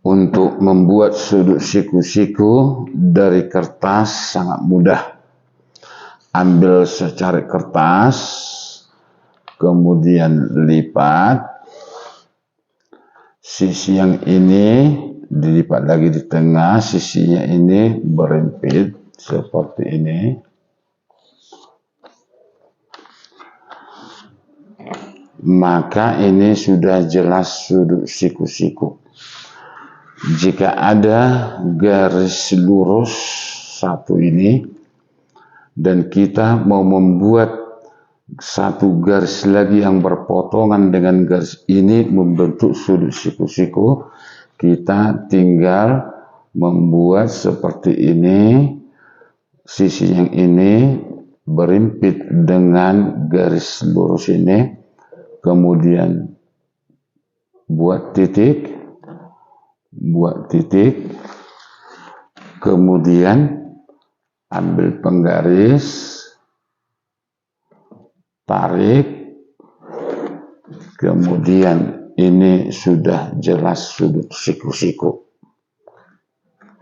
Untuk membuat sudut siku-siku dari kertas sangat mudah. Ambil secari kertas, kemudian lipat. Sisi yang ini dilipat lagi di tengah, sisinya ini berempit seperti ini. Maka ini sudah jelas sudut siku-siku. Jika ada garis lurus satu ini dan kita mau membuat satu garis lagi yang berpotongan dengan garis ini membentuk sudut siku-siku, kita tinggal membuat seperti ini. Sisi yang ini berimpit dengan garis lurus ini, kemudian buat titik, kemudian ambil penggaris, tarik, kemudian ini sudah jelas sudut siku-siku.